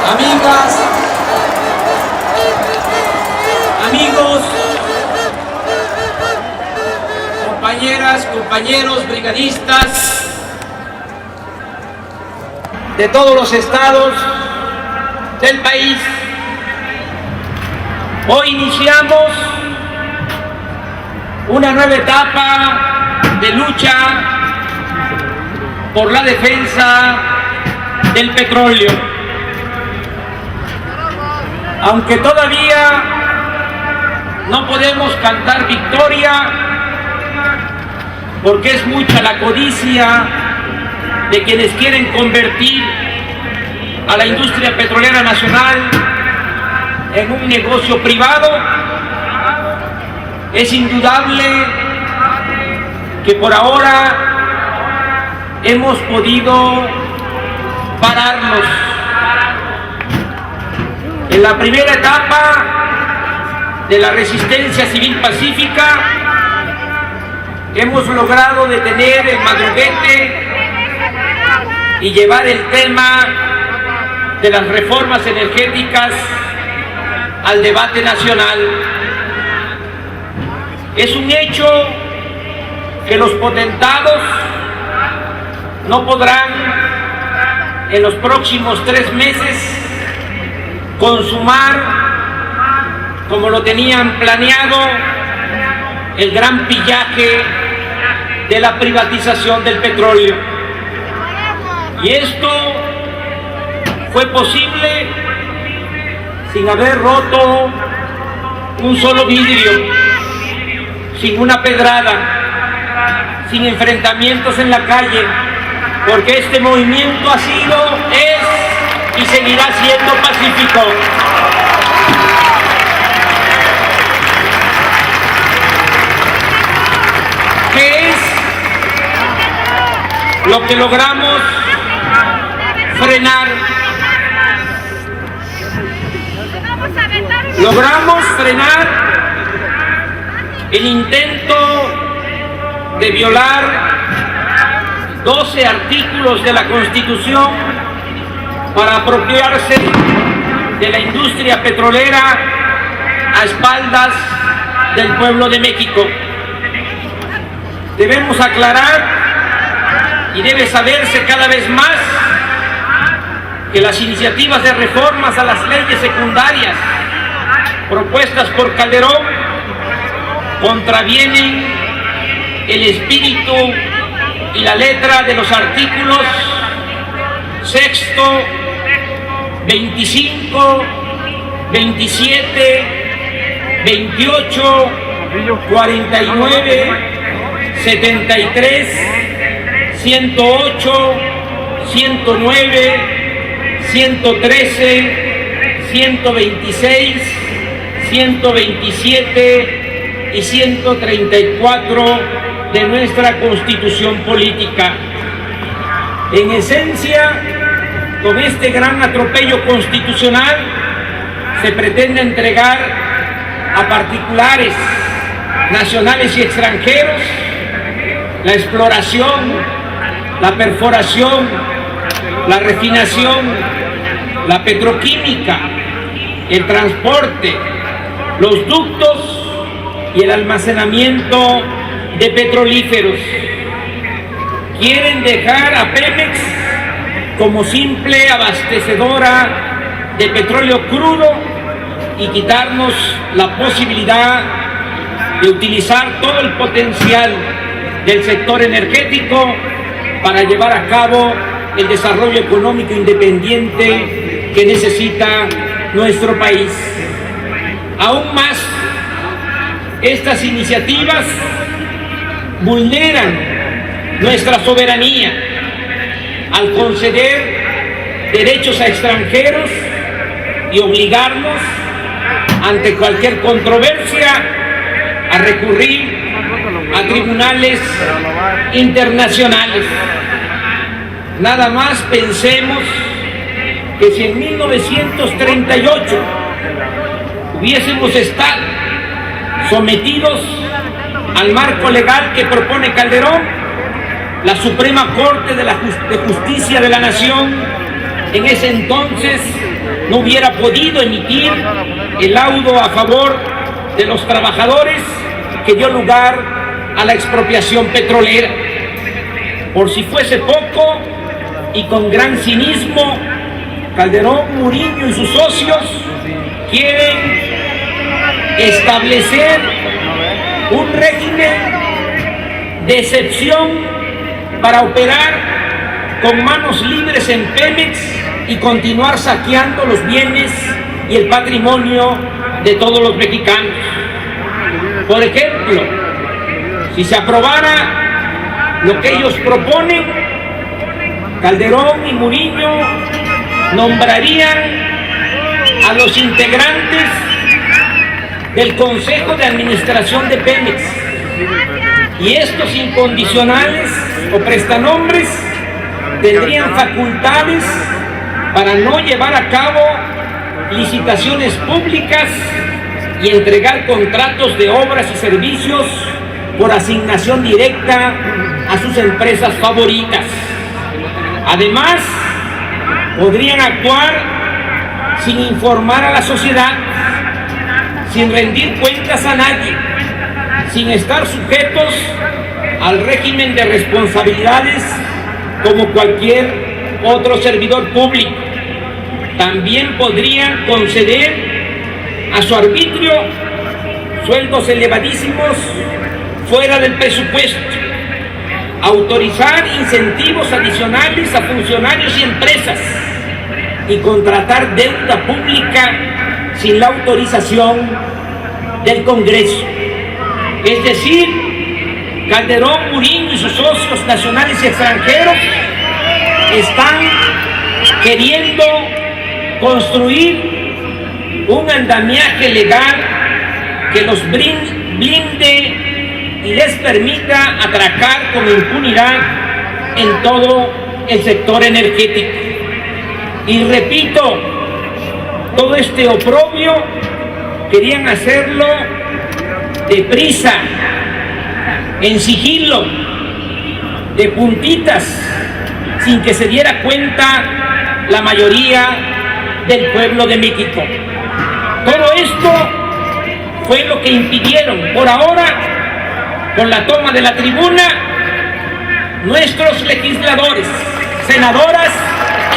amigas, amigos, compañeras, compañeros, brigadistas de todos los estados del país. Hoy iniciamos una nueva etapa de lucha por la defensa del petróleo. Aunque todavía no podemos cantar victoria, porque es mucha la codicia de quienes quieren convertir a la industria petrolera nacional en un negocio privado, es indudable que por ahora hemos podido pararlos. En la primera etapa de la resistencia civil pacífica hemos logrado detener el madruguete y llevar el tema de las reformas energéticas al debate nacional. Es un hecho que los potentados no podrán en los próximos 3 meses consumar, como lo tenían planeado, el gran pillaje de la privatización del petróleo. Y esto fue posible sin haber roto un solo vidrio, sin una pedrada, sin enfrentamientos en la calle, porque este movimiento ha sido, es y seguirá siendo pacífico. ¿Qué es lo que logramos frenar? Logramos frenar el intento de violar 12 artículos de la Constitución para apropiarse de la industria petrolera a espaldas del pueblo de México. Debemos aclarar y debe saberse cada vez más que las iniciativas de reformas a las leyes secundarias propuestas por Calderón contravienen el espíritu y la letra de los artículos 6, 25, 27, 28, 49, 73, 108, 109, 113, 126, 127 y 134 de nuestra Constitución política. En esencia, con este gran atropello constitucional se pretende entregar a particulares, nacionales y extranjeros, la exploración, la perforación, la refinación, la petroquímica, el transporte, los ductos y el almacenamiento de petrolíferos. Quieren dejar a Pemex como simple abastecedora de petróleo crudo y quitarnos la posibilidad de utilizar todo el potencial del sector energético para llevar a cabo el desarrollo económico independiente que necesita nuestro país. Aún más, estas iniciativas vulneran nuestra soberanía al conceder derechos a extranjeros y obligarnos, ante cualquier controversia, a recurrir a tribunales internacionales. Nada más pensemos que si en 1938 hubiésemos estado sometidos al marco legal que propone Calderón, la Suprema Corte de Justicia de la Nación en ese entonces no hubiera podido emitir el laudo a favor de los trabajadores que dio lugar a la expropiación petrolera. Por si fuese poco, y con gran cinismo, Calderón, Murillo y sus socios quieren establecer un régimen de excepción para operar con manos libres en Pemex y continuar saqueando los bienes y el patrimonio de todos los mexicanos. Por ejemplo, si se aprobara lo que ellos proponen, Calderón y Murillo nombrarían a los integrantes del Consejo de Administración de Pemex, y estos incondicionales o prestanombres tendrían facultades para no llevar a cabo licitaciones públicas y entregar contratos de obras y servicios por asignación directa a sus empresas favoritas. Además, podrían actuar sin informar a la sociedad, sin rendir cuentas a nadie, sin estar sujetos al régimen de responsabilidades como cualquier otro servidor público. También podrían conceder a su arbitrio sueldos elevadísimos fuera del presupuesto, autorizar incentivos adicionales a funcionarios y empresas y contratar deuda pública sin la autorización del Congreso. Es decir, Calderón, Murillo y sus socios nacionales y extranjeros están queriendo construir un andamiaje legal que los blinde y les permita atracar con impunidad en todo el sector energético. Y repito, todo este oprobio querían hacerlo deprisa, en sigilo, de puntitas, sin que se diera cuenta la mayoría del pueblo de México. Todo esto fue lo que impidieron, por ahora, con la toma de la tribuna, nuestros legisladores, senadoras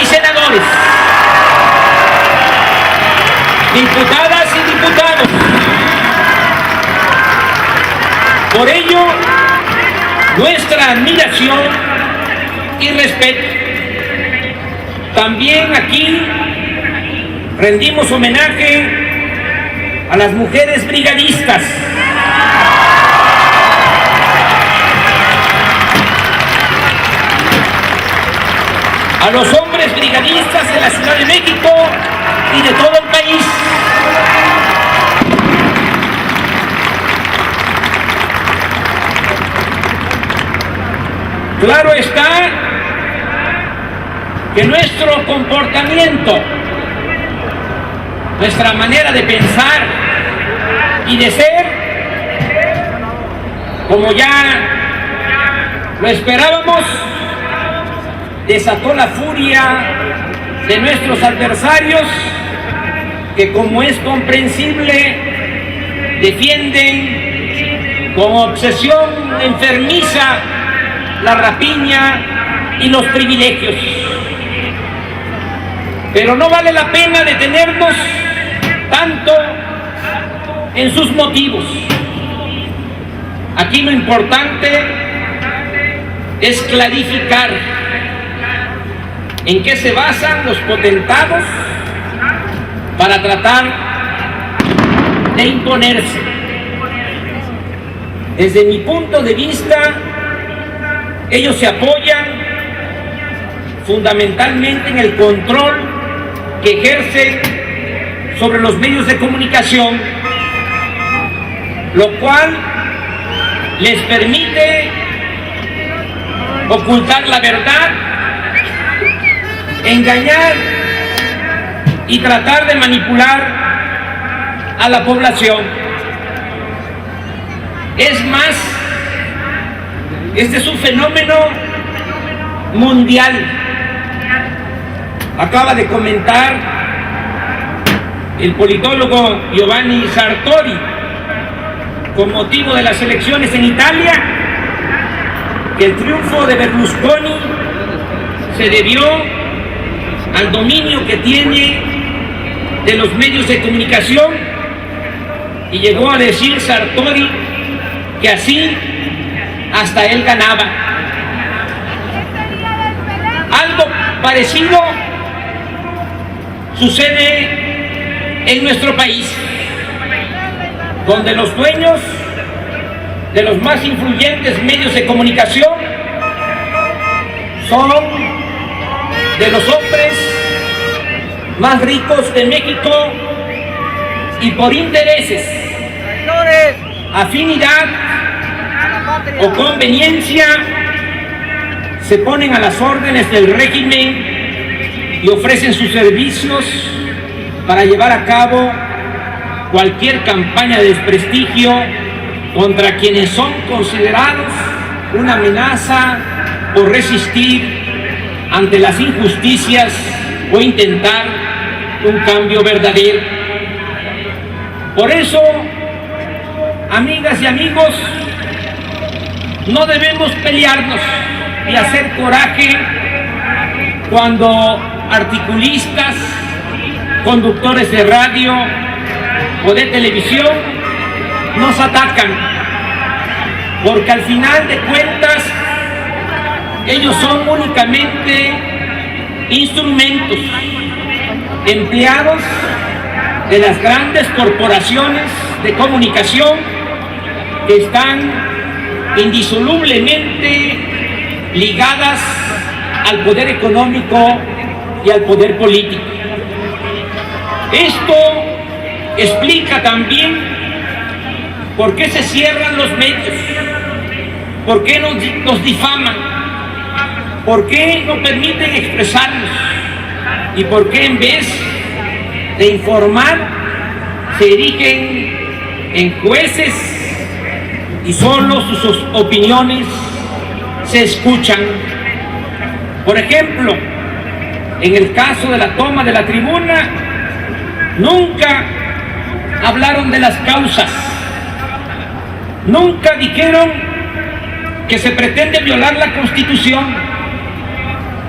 y senadores, diputadas y diputados. Por ello, nuestra admiración y respeto. También aquí rendimos homenaje a las mujeres brigadistas, a los hombres brigadistas de la Ciudad de México y de todo el país. Claro está que nuestro comportamiento, nuestra manera de pensar y de ser, como ya lo esperábamos, desató la furia de nuestros adversarios, que, como es comprensible, defienden con obsesión enfermiza la rapiña y los privilegios. Pero no vale la pena detenernos tanto en sus motivos. Aquí lo importante es clarificar en qué se basan los potentados para tratar de imponerse. Desde mi punto de vista, ellos se apoyan fundamentalmente en el control que ejercen sobre los medios de comunicación, lo cual les permite ocultar la verdad, engañar y tratar de manipular a la población. Es más, este es un fenómeno mundial. Acaba de comentar el politólogo Giovanni Sartori, con motivo de las elecciones en Italia, que el triunfo de Berlusconi se debió al dominio que tiene de los medios de comunicación, y llegó a decir Sartori que así hasta él ganaba. Algo parecido sucede en nuestro país, donde los dueños de los más influyentes medios de comunicación son de los hombres más ricos de México, y por intereses, afinidad o conveniencia se ponen a las órdenes del régimen y ofrecen sus servicios para llevar a cabo cualquier campaña de desprestigio contra quienes son considerados una amenaza por resistir ante las injusticias o intentar un cambio verdadero. Por eso, amigas y amigos, no debemos pelearnos y hacer coraje cuando articulistas, conductores de radio o de televisión nos atacan, porque al final de cuentas ellos son únicamente instrumentos, empleados de las grandes corporaciones de comunicación que están indisolublemente ligadas al poder económico y al poder político. Esto explica también por qué se cierran los medios, por qué nos difaman, por qué no permiten expresarnos y por qué en vez de informar se erigen en jueces y solo sus opiniones se escuchan. Por ejemplo, en el caso de la toma de la tribuna, nunca hablaron de las causas, nunca dijeron que se pretende violar la Constitución,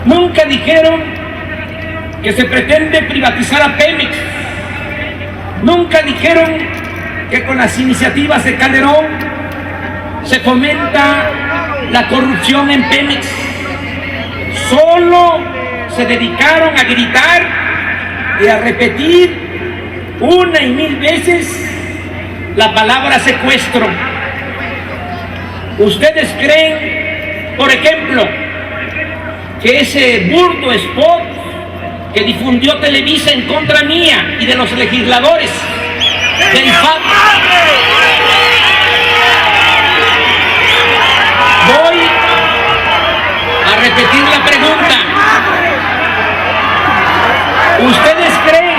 nunca dijeron que se pretende privatizar a Pemex, nunca dijeron que con las iniciativas de Calderón se fomenta la corrupción en Pemex. Solo se dedicaron a gritar y a repetir una y mil veces la palabra secuestro. ¿Ustedes creen, por ejemplo, que ese burdo spot que difundió Televisa en contra mía y de los legisladores del FAP, voy a repetir la pregunta? ¿Ustedes creen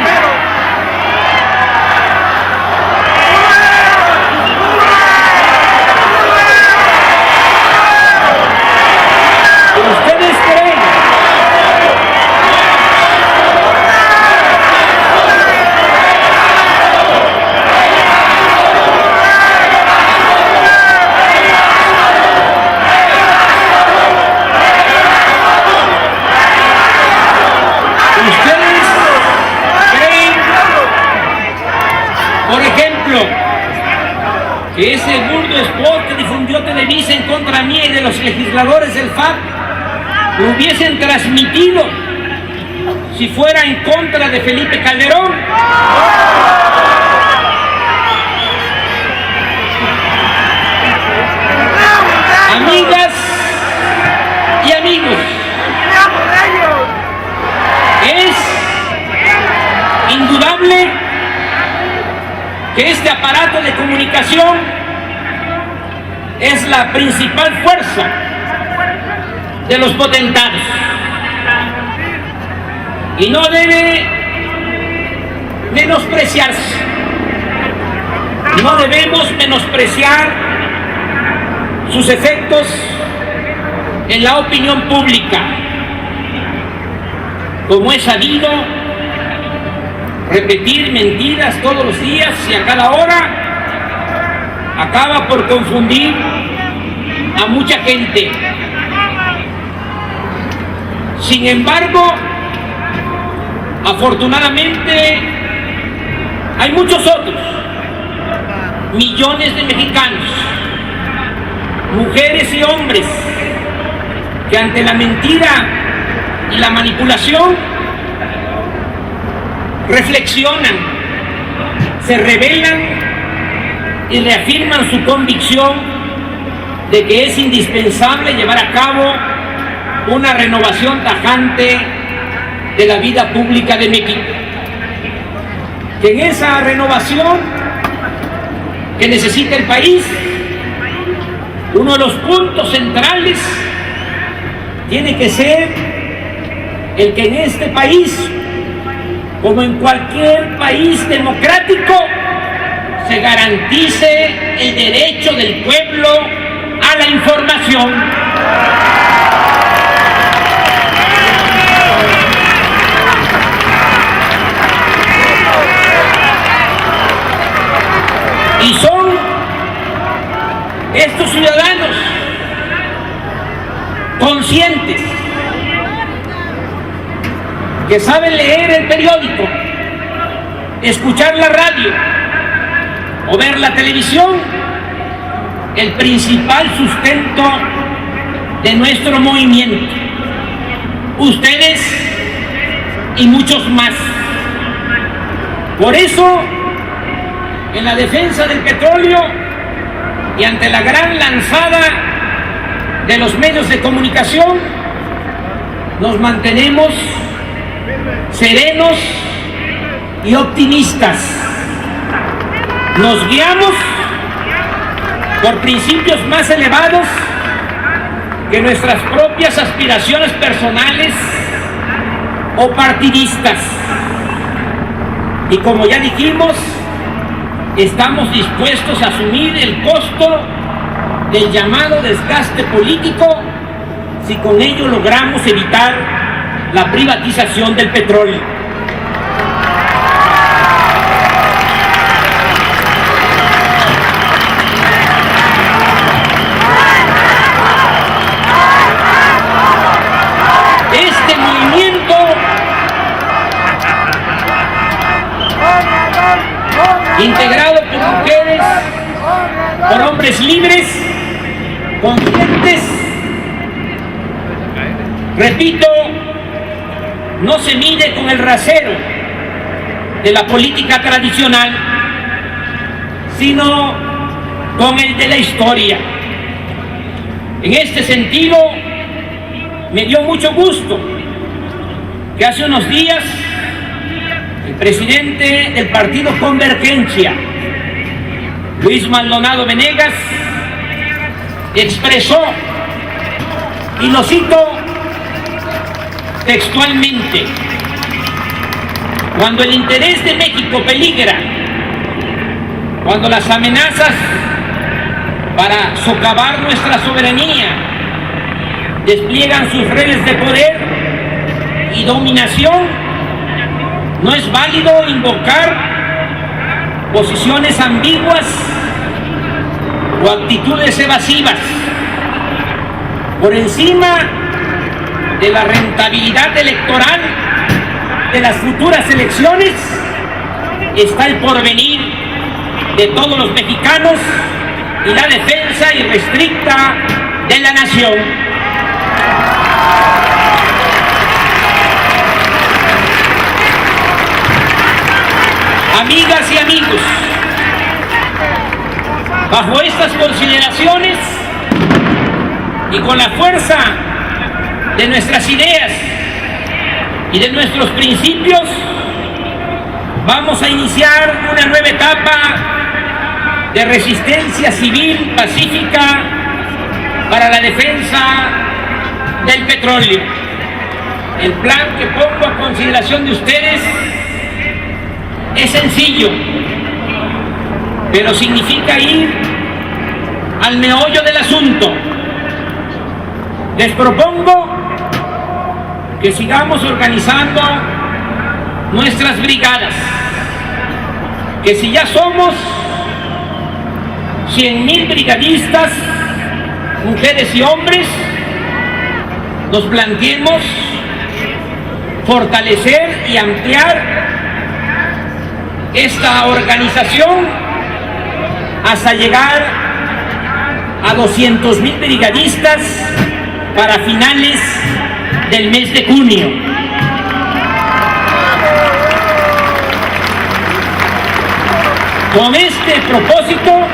que ese burdo spot que difundió Televisa en contra mía y de los legisladores del FAP lo hubiesen transmitido si fuera en contra de Felipe Calderón? Amigas y amigos, es indudable que este aparato de comunicación es la principal fuerza de los potentados y no debe menospreciarse. No debemos menospreciar sus efectos en la opinión pública. Como es sabido, repetir mentiras todos los días y a cada hora acaba por confundir a mucha gente. Sin embargo, afortunadamente, hay muchos otros, millones de mexicanos, mujeres y hombres, que ante la mentira y la manipulación reflexionan, se rebelan y reafirman su convicción de que es indispensable llevar a cabo una renovación tajante de la vida pública de México. Que en esa renovación que necesita el país, uno de los puntos centrales tiene que ser el que en este país, como en cualquier país democrático, se garantice el derecho del pueblo a la información. Y son estos ciudadanos conscientes, que saben leer el periódico, escuchar la radio o ver la televisión, el principal sustento de nuestro movimiento. Ustedes y muchos más. Por eso, en la defensa del petróleo y ante la gran lanzada de los medios de comunicación, nos mantenemos serenos y optimistas. Nos guiamos por principios más elevados que nuestras propias aspiraciones personales o partidistas. Y como ya dijimos, estamos dispuestos a asumir el costo del llamado desgaste político si con ello logramos evitar la privatización del petróleo. Este movimiento integrado por mujeres, por hombres libres, conscientes, repito, no se mide con el rasero de la política tradicional, sino con el de la historia. En este sentido, me dio mucho gusto que hace unos días el presidente del partido Convergencia, Luis Maldonado Venegas, expresó, y lo cito textualmente: cuando el interés de México peligra, cuando las amenazas para socavar nuestra soberanía despliegan sus redes de poder y dominación, no es válido invocar posiciones ambiguas o actitudes evasivas. Por encima de la rentabilidad electoral de las futuras elecciones está el porvenir de todos los mexicanos y la defensa irrestricta de la nación. Amigas y amigos, bajo estas consideraciones y con la fuerza de nuestras ideas y de nuestros principios, vamos a iniciar una nueva etapa de resistencia civil pacífica para la defensa del petróleo. El plan que pongo a consideración de ustedes es sencillo, pero significa ir al meollo del asunto. Les propongo que sigamos organizando nuestras brigadas, que si ya somos 100,000 brigadistas, mujeres y hombres, nos planteemos fortalecer y ampliar esta organización hasta llegar a 200,000 brigadistas para finales del mes de junio. Con este propósito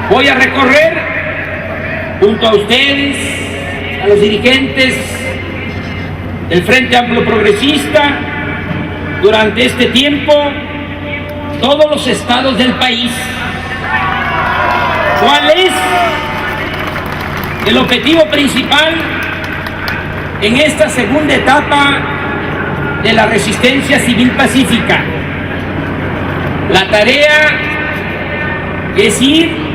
voy a recorrer junto a ustedes, a los dirigentes del Frente Amplio Progresista, durante este tiempo, todos los estados del país. ¿Cuál es el objetivo principal en esta segunda etapa de la resistencia civil pacífica? La tarea es ir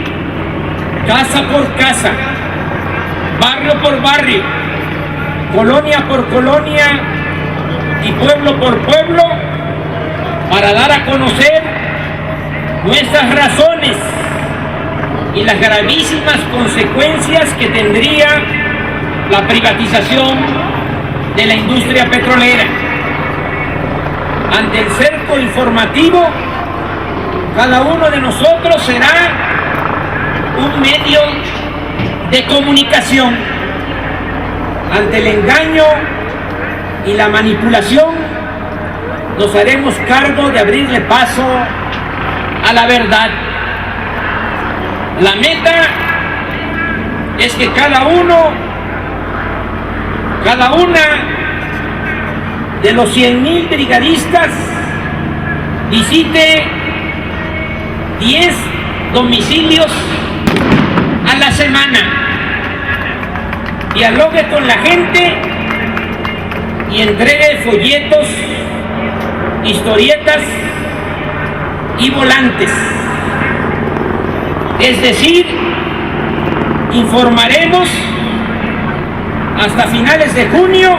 casa por casa, barrio por barrio, colonia por colonia y pueblo por pueblo, para dar a conocer nuestras razones y las gravísimas consecuencias que tendría la privatización de la industria petrolera. Ante el cerco informativo, cada uno de nosotros será un medio de comunicación. Ante el engaño y la manipulación, nos haremos cargo de abrirle paso a la verdad. La meta es que cada una de los 100,000 brigadistas visite 10 domicilios a la semana, dialogue con la gente y entregue folletos, historietas y volantes. Es decir, informaremos hasta finales de junio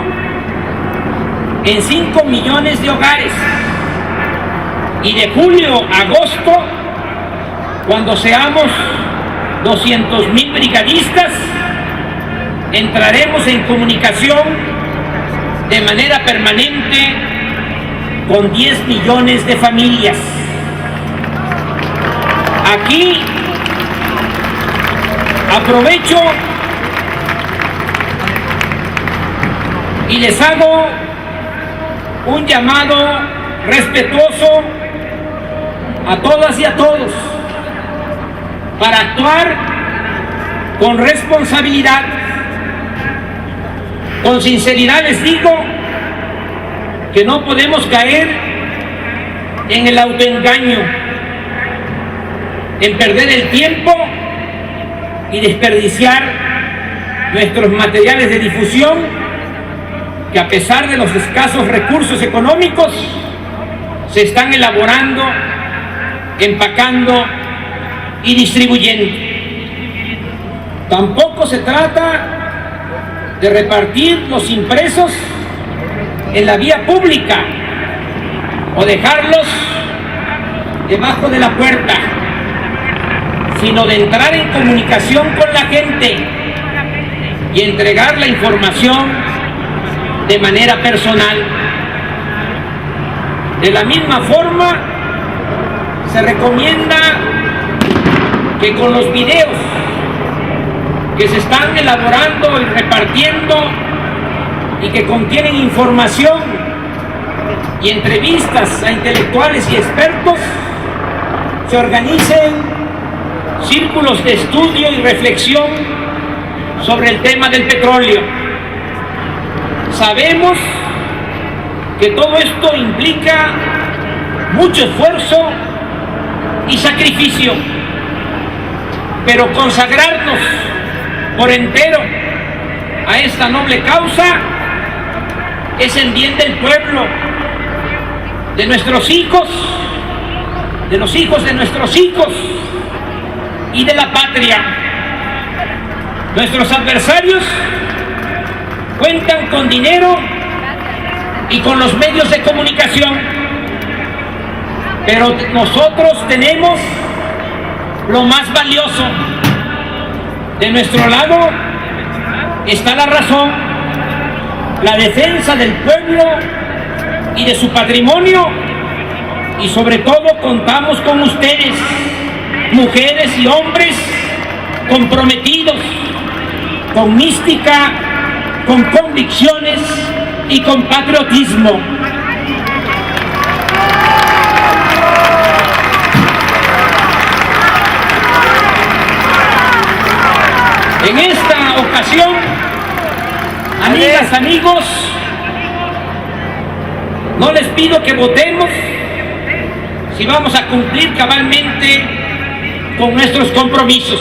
en 5 millones de hogares, y de julio a agosto, cuando seamos 200,000 brigadistas, entraremos en comunicación de manera permanente con 10 millones de familias. Aquí aprovecho y les hago un llamado respetuoso a todas y a todos para actuar con responsabilidad. Con sinceridad les digo que no podemos caer en el autoengaño, en perder el tiempo y desperdiciar nuestros materiales de difusión, que a pesar de los escasos recursos económicos se están elaborando, empacando y distribuyendo. Tampoco se trata de repartir los impresos en la vía pública o dejarlos debajo de la puerta, sino de entrar en comunicación con la gente y entregar la información de manera personal. De la misma forma, se recomienda que con los videos que se están elaborando y repartiendo y que contienen información y entrevistas a intelectuales y expertos, se organicen círculos de estudio y reflexión sobre el tema del petróleo. Sabemos que todo esto implica mucho esfuerzo y sacrificio, pero consagrarnos por entero a esta noble causa es en bien del pueblo, de nuestros hijos, de los hijos de nuestros hijos y de la patria. Nuestros adversarios cuentan con dinero y con los medios de comunicación, pero nosotros tenemos lo más valioso. De nuestro lado está la razón, la defensa del pueblo y de su patrimonio, y sobre todo contamos con ustedes, mujeres y hombres comprometidos, con mística, con convicciones y con patriotismo. En esta ocasión, amigas, amigos, no les pido que votemos si vamos a cumplir cabalmente con nuestros compromisos.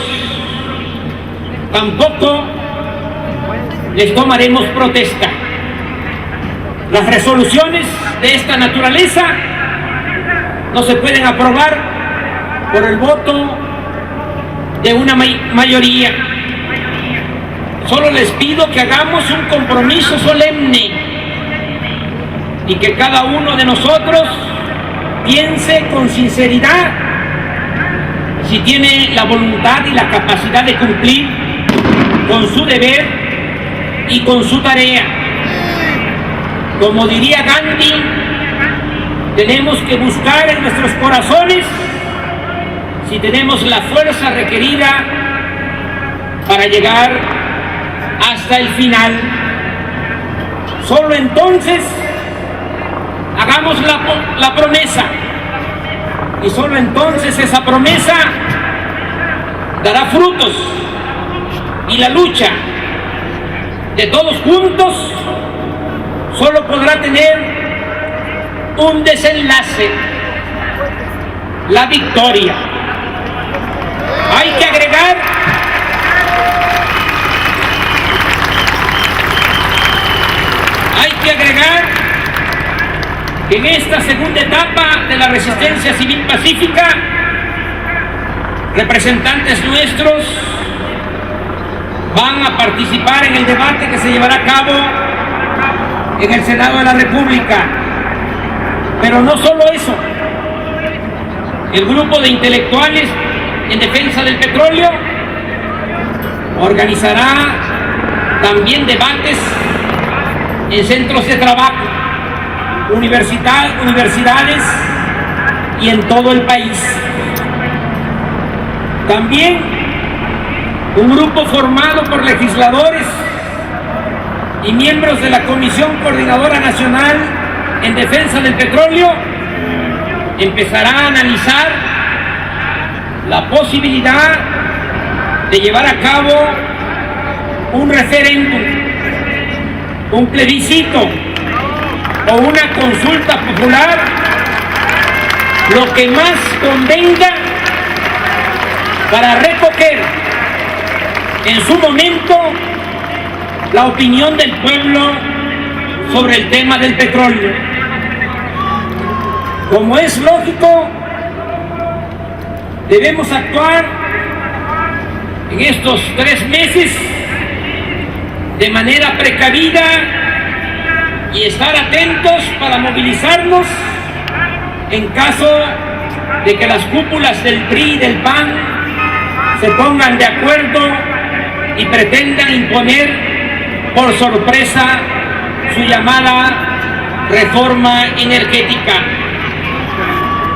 Tampoco les tomaremos protesta. Las resoluciones de esta naturaleza no se pueden aprobar por el voto de una mayoría. Solo les pido que hagamos un compromiso solemne y que cada uno de nosotros piense con sinceridad si tiene la voluntad y la capacidad de cumplir con su deber y con su tarea. Como diría Gandhi, tenemos que buscar en nuestros corazones si tenemos la fuerza requerida para llegar hasta el final. Solo entonces hagamos la promesa, y solo entonces esa promesa dará frutos, y la lucha de todos juntos solo podrá tener un desenlace: la victoria. Hay que agregar que en esta segunda etapa de la resistencia civil pacífica, representantes nuestros van a participar en el debate que se llevará a cabo en el Senado de la República. Pero no solo eso, el grupo de intelectuales en defensa del petróleo organizará también debates en centros de trabajo, universidades y en todo el país. También un grupo formado por legisladores y miembros de la Comisión Coordinadora Nacional en Defensa del Petróleo empezará a analizar la posibilidad de llevar a cabo un referéndum, un plebiscito o una consulta popular, lo que más convenga, para recoger en su momento la opinión del pueblo sobre el tema del petróleo. Como es lógico, debemos actuar en estos 3 meses de manera precavida y estar atentos para movilizarnos en caso de que las cúpulas del PRI y del PAN se pongan de acuerdo y pretendan imponer por sorpresa su llamada reforma energética.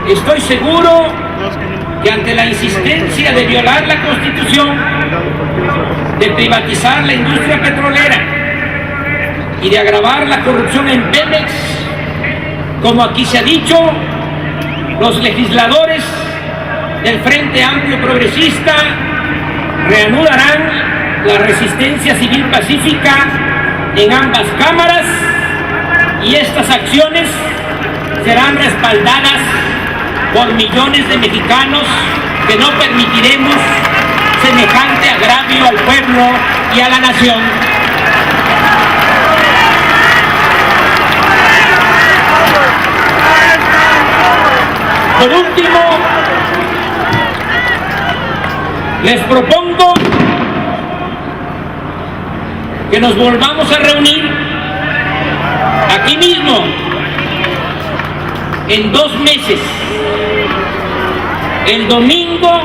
Estoy seguro que ante la insistencia de violar la Constitución, de privatizar la industria petrolera y de agravar la corrupción en Pemex, como aquí se ha dicho, los legisladores del Frente Amplio Progresista reanudarán la resistencia civil pacífica en ambas cámaras, y estas acciones serán respaldadas por millones de mexicanos que no permitiremos semejante agravio al pueblo y a la nación. Por último, les propongo que nos volvamos a reunir Aquí mismo, en 2 meses, el domingo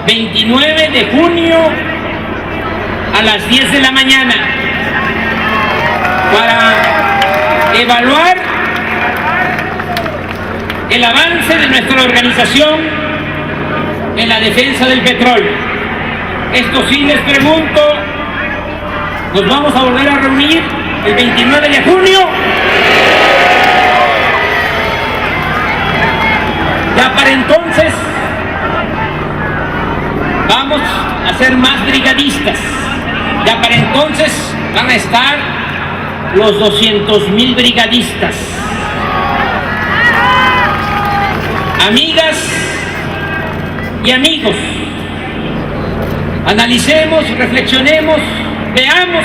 29 de junio a las 10 de la mañana, para evaluar el avance de nuestra organización en la defensa del petróleo. Esto sí les pregunto, ¿nos vamos a volver a reunir el 29 de junio? Ya para entonces vamos a ser más brigadistas. Ya para entonces van a estar los 200,000 brigadistas. Amigas y amigos, analicemos, reflexionemos, veamos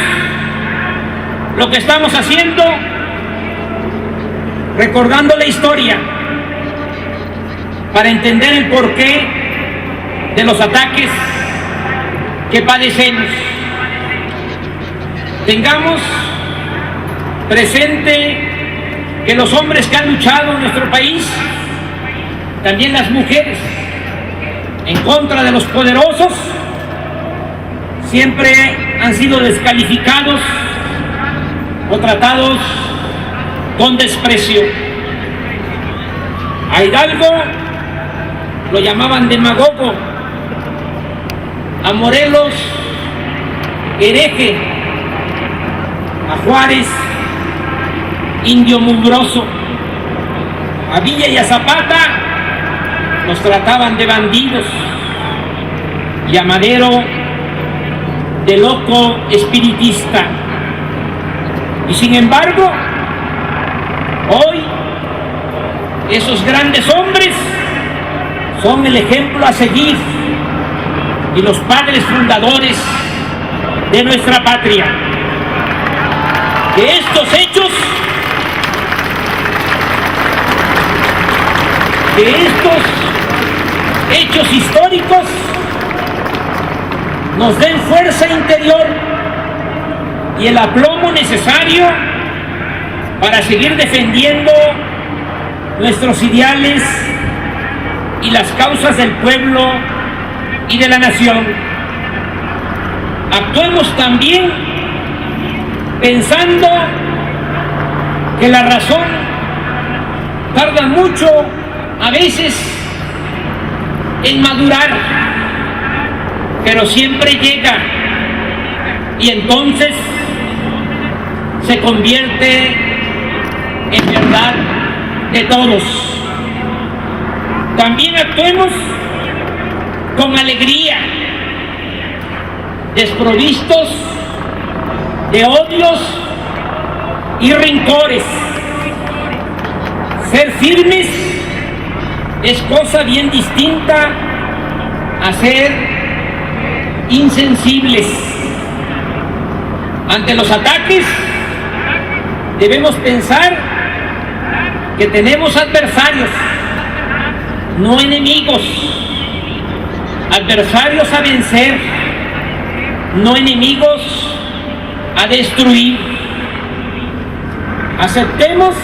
lo que estamos haciendo, recordando la historia, para entender el porqué de los ataques que padecemos. Tengamos presente que los hombres que han luchado en nuestro país, también las mujeres, en contra de los poderosos, siempre han sido descalificados o tratados con desprecio. A Hidalgo lo llamaban demagogo, a Morelos hereje, a Juárez indio mugroso, a Villa y a Zapata los trataban de bandidos y a Madero de loco espiritista. Y sin embargo, hoy esos grandes hombres son el ejemplo a seguir y los padres fundadores de nuestra patria. Que estos hechos históricos nos den fuerza interior y el aplomo necesario para seguir defendiendo nuestros ideales y las causas del pueblo y de la nación. Actuemos también pensando que la razón tarda mucho a veces en madurar, pero siempre llega y entonces se convierte en verdad de todos. También actuemos con alegría, desprovistos de odios y rencores. Ser firmes es cosa bien distinta a ser insensibles. Ante los ataques debemos pensar que tenemos adversarios, no enemigos, adversarios a vencer, no enemigos a destruir. Aceptemos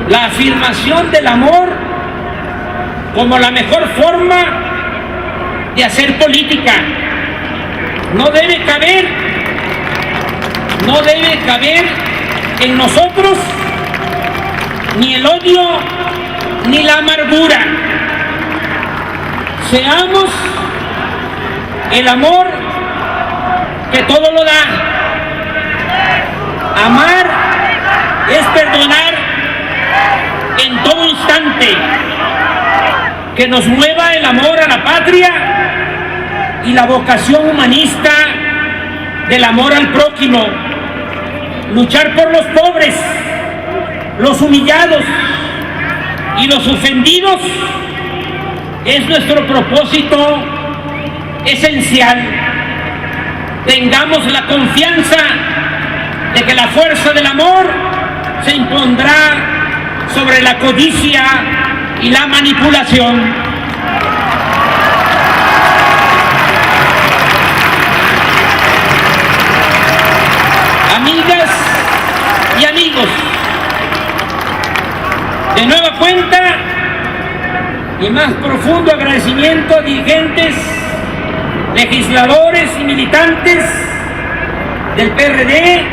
la afirmación del amor como la mejor forma de hacer política. No debe caber en nosotros ni el odio ni la amargura. Seamos el amor que todo lo da. Amar es perdonar en todo instante. Que nos mueva el amor a la patria y la vocación humanista del amor al prójimo. Luchar por los pobres, los humillados y los ofendidos es nuestro propósito esencial. Tengamos la confianza de que la fuerza del amor se impondrá sobre la codicia y la manipulación. Amigas y cuenta mi más profundo agradecimiento a dirigentes, legisladores y militantes del PRD,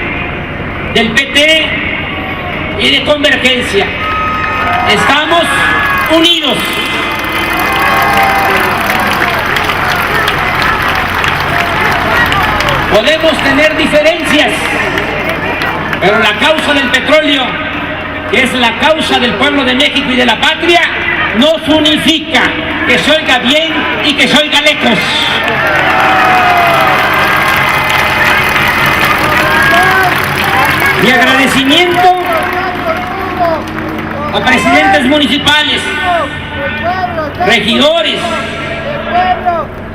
del PT y de Convergencia. Estamos unidos. Podemos tener diferencias, pero la causa del petróleo, que es la causa del pueblo de México y de la patria, nos unifica. Que se oiga bien y que se oiga lejos. Mi agradecimiento a presidentes municipales, regidores,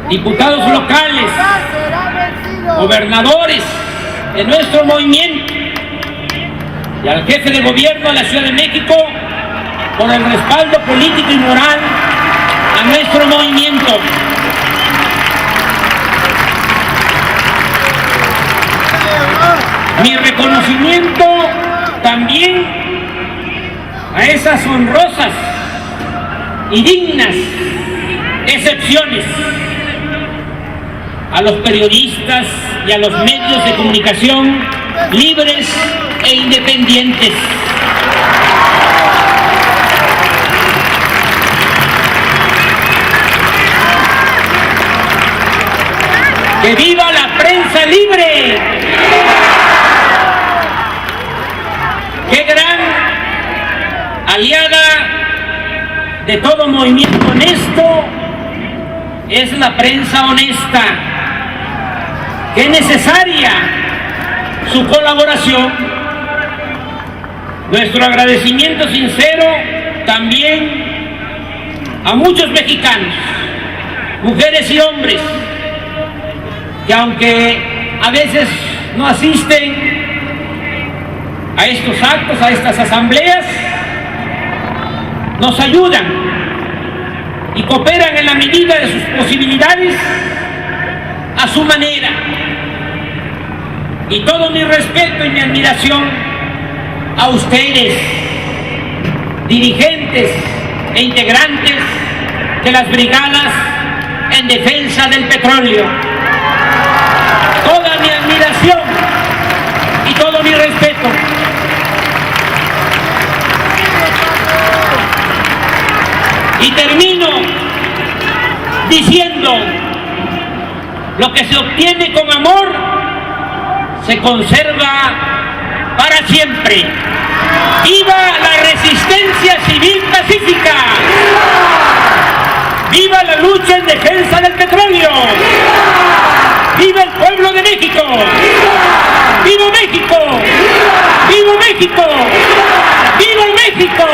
diputados locales, gobernadores de nuestro movimiento y al jefe de gobierno de la Ciudad de México por el respaldo político y moral a nuestro movimiento. Mi reconocimiento también a esas honrosas y dignas excepciones, a los periodistas y a los medios de comunicación libres e independientes. ¡Que viva la prensa libre! ¡Qué gran aliada de todo movimiento honesto es la prensa honesta! ¡Qué necesaria su colaboración! Nuestro agradecimiento sincero también a muchos mexicanos, mujeres y hombres, que aunque a veces no asisten a estos actos, a estas asambleas, nos ayudan y cooperan en la medida de sus posibilidades, a su manera. Y todo mi respeto y mi admiración a ustedes, dirigentes e integrantes de las brigadas en defensa del petróleo. Toda mi admiración y todo mi respeto. Y termino diciendo: lo que se obtiene con amor se conserva para siempre. ¡Viva la resistencia civil pacífica! ¡Viva la lucha en defensa del petróleo! ¡Viva el pueblo de México! ¡Viva México! ¡Viva México! ¡Viva México!